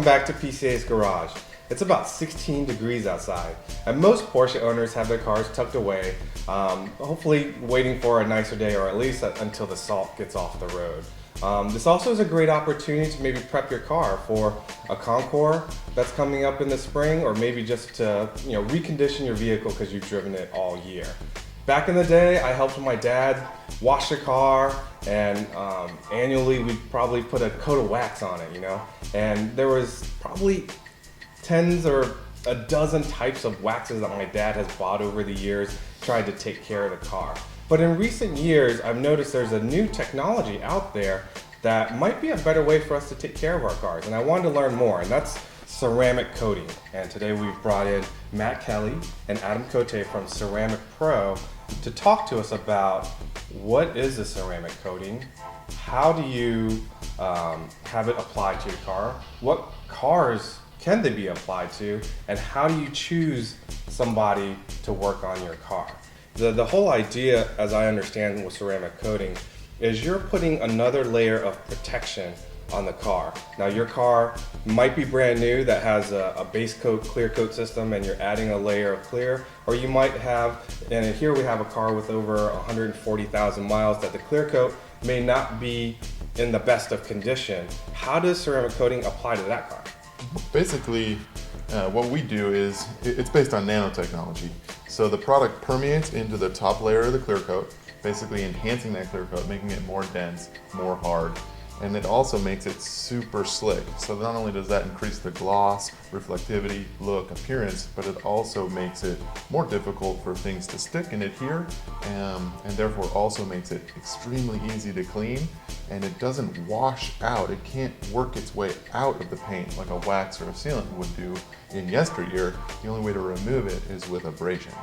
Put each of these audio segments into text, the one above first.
Welcome back to PCA's Garage. It's about 16 degrees outside, and most Porsche owners have their cars tucked away, hopefully waiting for a nicer day, or at least until the salt gets off the road. This also is a great opportunity to maybe prep your car for a concours that's coming up in the spring, or maybe just to recondition your vehicle because you've driven it all year. Back in the day, I helped my dad wash the car, and annually we'd probably put a coat of wax on it, and there was probably tens or a dozen types of waxes that my dad has bought over the years, tried to take care of the car. But in recent years, I've noticed there's a new technology out there that might be a better way for us to take care of our cars, and I wanted to learn more, and that's ceramic coating. And today we've brought in Matt Kelly and Adam Cote from Ceramic Pro to talk to us about what is a ceramic coating, how do you have it applied to your car, what cars can they be applied to, and how do you choose somebody to work on your car. The whole idea, as I understand with ceramic coating, is you're putting another layer of protection on the car. Now your car might be brand new that has a base coat, clear coat system, and you're adding a layer of clear, or you might have, and here we have a car with over 140,000 miles that the clear coat may not be in the best of condition. How does ceramic coating apply to that car? Basically, what we do is, it's based on nanotechnology. So the product permeates into the top layer of the clear coat, basically enhancing that clear coat, making it more dense, more hard. And it also makes it super slick. So not only does that increase the gloss, reflectivity, look, appearance, but it also makes it more difficult for things to stick and adhere, and therefore also makes it extremely easy to clean. And it doesn't wash out. It can't work its way out of the paint like a wax or a sealant would do in yesteryear. The only way to remove it is with abrasion.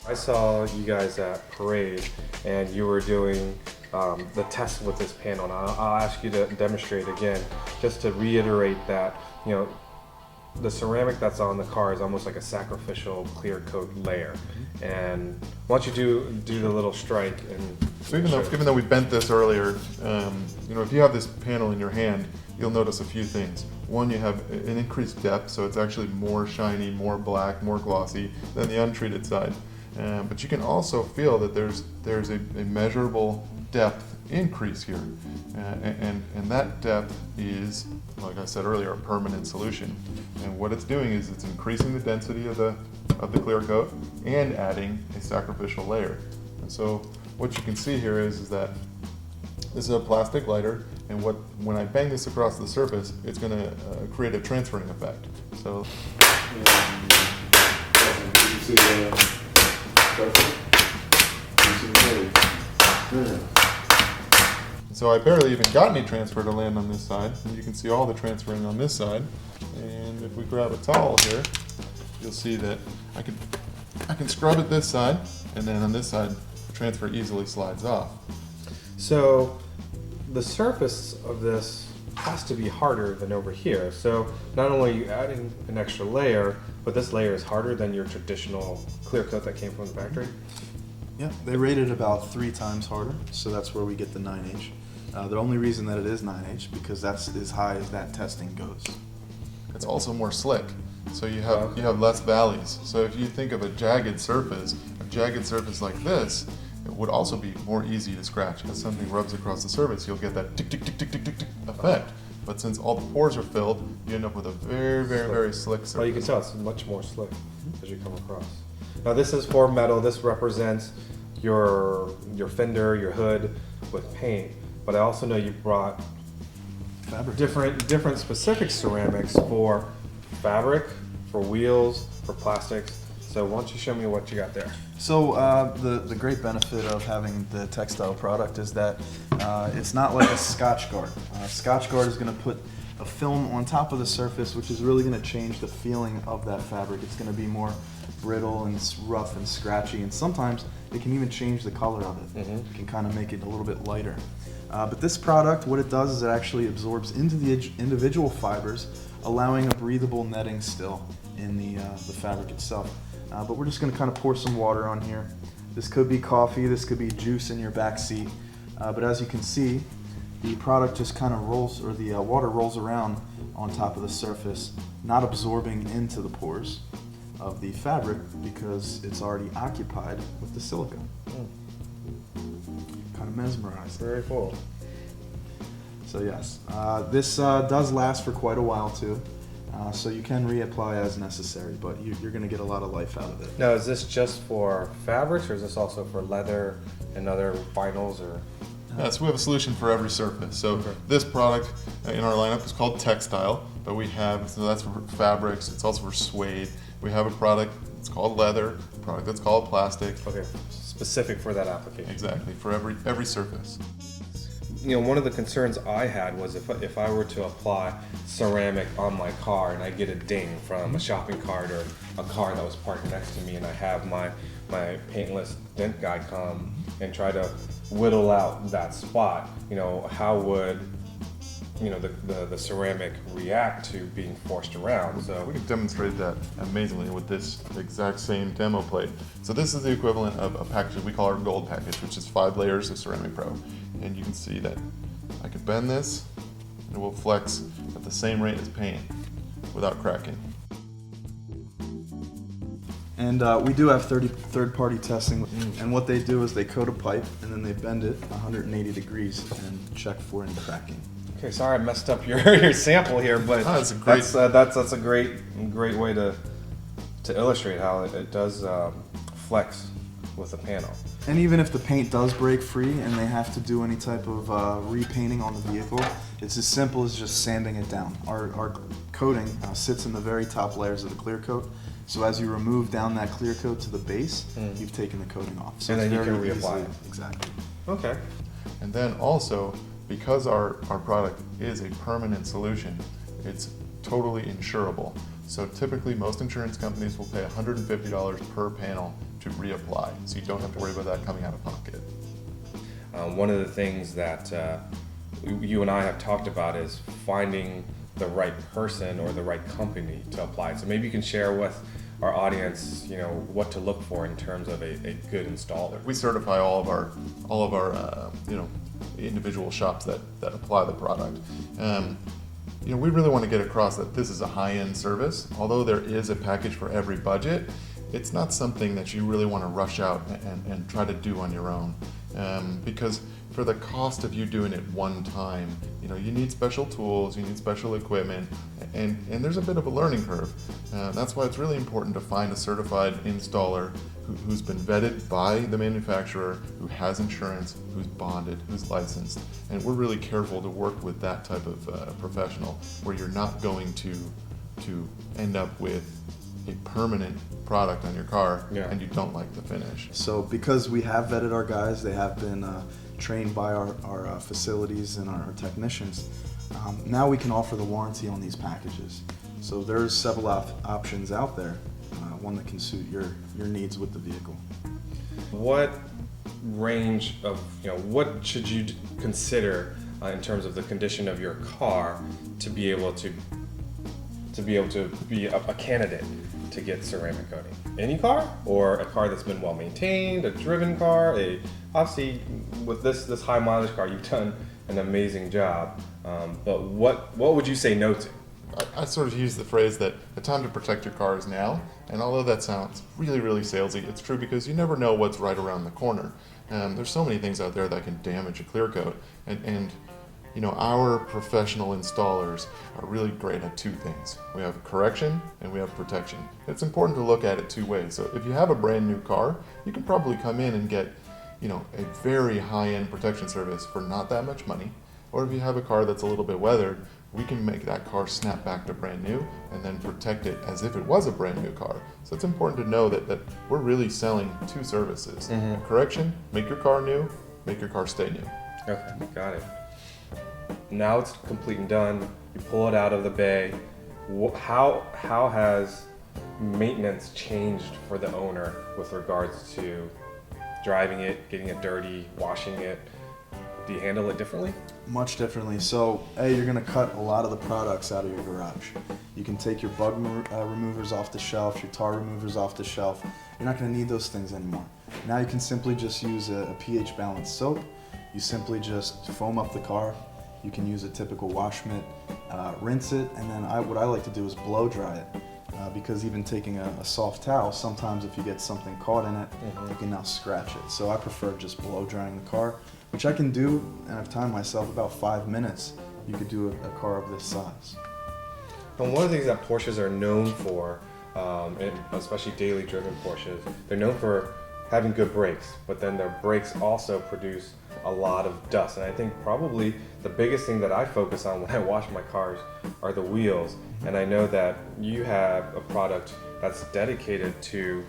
I saw you guys at Parade, and you were doing the test with this panel, and I'll ask you to demonstrate again, just to reiterate that the ceramic that's on the car is almost like a sacrificial clear coat layer. And why don't you do the little strike? And so even though we bent this earlier, if you have this panel in your hand, you'll notice a few things. One, you have an increased depth, so it's actually more shiny, more black, more glossy than the untreated side. But you can also feel that there's a measurable depth increase here, and that depth is, like I said earlier, a permanent solution. And what it's doing is it's increasing the density of the clear coat and adding a sacrificial layer. And so what you can see here is that this is a plastic lighter, and when I bang this across the surface, it's going to create a transferring effect. So. So I barely even got any transfer to land on this side, and you can see all the transferring on this side. And if we grab a towel here, you'll see that I can scrub it this side, and then on this side, the transfer easily slides off. So the surface of this has to be harder than over here. So not only are you adding an extra layer, but this layer is harder than your traditional clear coat that came from the factory? Yeah, they rate it about 3 times harder, so that's where we get the 9H. The only reason that it is 9H because that's as high as that testing goes. It's also more slick, so you have less valleys. So if you think of a jagged surface like this, it would also be more easy to scratch. As something rubs across the surface, you'll get that tick tick tick tick tick tick tick effect. But since all the pores are filled, you end up with a very, very, very slick surface. Well, you can tell it's much more slick as you come across. Now this is for metal. This represents your fender, your hood with paint. But I also know you brought Fabric. different specific ceramics for fabric, for wheels, for plastics. So why don't you show me what you got there? So the great benefit of having the textile product is that it's not like a Scotch Guard. Scotch Guard is going to put a film on top of the surface, which is really going to change the feeling of that fabric. It's going to be more brittle and rough and scratchy, and sometimes it can even change the color of it. It can kind of make it a little bit lighter. But this product, what it does is it actually absorbs into the individual fibers, allowing a breathable netting still in the fabric itself. But we're just going to kind of pour some water on here. This could be coffee, this could be juice in your back seat. But as you can see, the product just kind of rolls, or the water rolls around on top of the surface, not absorbing into the pores of the fabric because it's already occupied with the silica. Kind of mesmerized. Very cool. So yes, this does last for quite a while too. So you can reapply as necessary, but you're going to get a lot of life out of it. Now, is this just for fabrics, or is this also for leather and other vinyls, or? So we have a solution for every surface. So this product in our lineup is called Textile, but we have, so that's for fabrics, it's also for suede. We have a product that's called leather, a product that's called plastic. Okay, specific for that application. Exactly, for every surface. You know, one of the concerns I had was if I were to apply ceramic on my car and I get a ding from a shopping cart or a car that was parked next to me, and I have my paintless dent guy come and try to whittle out that spot, you know, how would, you know, the ceramic react to being forced around? So We can demonstrate that amazingly with this exact same demo plate. So this is the equivalent of a package we call our gold package, which is 5 layers of Ceramic Pro. And you can see that I could bend this and it will flex at the same rate as paint without cracking. And we do have third-party testing, and what they do is they coat a pipe and then they bend it 180 degrees and check for any cracking. okay, sorry I messed up your sample here, but That's a great- that's a great way to illustrate how it does flex with the panel. And even if the paint does break free and they have to do any type of repainting on the vehicle, it's as simple as just sanding it down. Our coating sits in the very top layers of the clear coat, so as you remove down that clear coat to the base, you've taken the coating off. So And it's then you very can reapply easily- it. Exactly. Okay. And then also, because our product is a permanent solution, it's totally insurable. So typically most insurance companies will pay $150 per panel to reapply, so you don't have to worry about that coming out of pocket. One of the things that you and I have talked about is finding the right person or the right company to apply. So maybe you can share with our audience, you know, what to look for in terms of a good installer. We certify all of our you know, individual shops that apply the product. You know, we really want to get across that this is a high-end service. Although there is a package for every budget, it's not something that you really want to rush out and try to do on your own. Because for the cost of you doing it one time, you know, you need special tools, you need special equipment, and there's a bit of a learning curve. That's why it's really important to find a certified installer who's been vetted by the manufacturer, who has insurance, who's bonded, who's licensed. And we're really careful to work with that type of professional, where you're not going to end up with a permanent product on your car and you don't like the finish. So because we have vetted our guys, they have been trained by our facilities and our technicians, now we can offer the warranty on these packages. So there's several options out there, one that can suit your needs with the vehicle. What range of, you know, what should you consider in terms of the condition of your car to be able to be a candidate to get ceramic coating? Any car, or a car that's been well maintained, a driven car? Obviously, with this high mileage car, you've done an amazing job. But what would you say no to? I sort of use the phrase that the time to protect your car is now, and although that sounds really, really salesy, it's true because you never know what's right around the corner. There's so many things out there that can damage a clear coat, and you know, our professional installers are really great at two things. We have correction and we have protection. It's important to look at it two ways. So if you have a brand new car, you can probably come in and get, you know, a very high-end protection service for not that much money. Or if you have a car that's a little bit weathered, we can make that car snap back to brand new and then protect it as if it was a brand new car. So it's important to know that we're really selling two services. Correction, make your car new, make your car stay new. Okay, got it. Now it's complete and done. You pull it out of the bay. How has maintenance changed for the owner with regards to driving it, getting it dirty, washing it? Do you handle it differently? Much differently. So, you're going to cut a lot of the products out of your garage. You can take your bug removers off the shelf, your tar removers off the shelf. You're not going to need those things anymore. Now you can simply just use a pH balanced soap. You simply just foam up the car, You can use a typical wash mitt, rinse it, and then what I like to do is blow dry it. Because even taking a soft towel, sometimes if you get something caught in it, you can now scratch it. So I prefer just blow drying the car, which I can do, and I've timed myself about 5 minutes. You could do a car of this size. And one of the things that Porsches are known for, and especially daily driven Porsches, they're known for having good brakes, but then their brakes also produce a lot of dust. And I think probably the biggest thing that I focus on when I wash my cars are the wheels. And I know that you have a product that's dedicated to,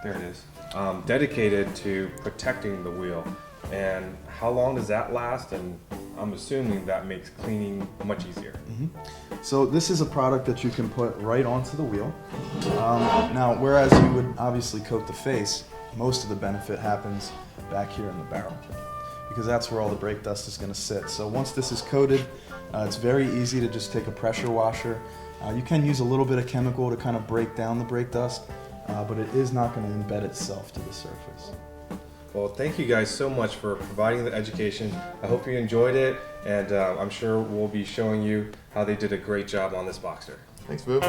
there it is, dedicated to protecting the wheel. And how long does that last? And I'm assuming that makes cleaning much easier. So this is a product that you can put right onto the wheel. Now, whereas you would obviously coat the face, most of the benefit happens back here in the barrel, because that's where all the brake dust is going to sit. So once this is coated, it's very easy to just take a pressure washer. You can use a little bit of chemical to kind of break down the brake dust, but it is not going to embed itself to the surface. Well, thank you guys so much for providing the education. I hope you enjoyed it, and I'm sure we'll be showing you how they did a great job on this Boxster. Thanks, Viv.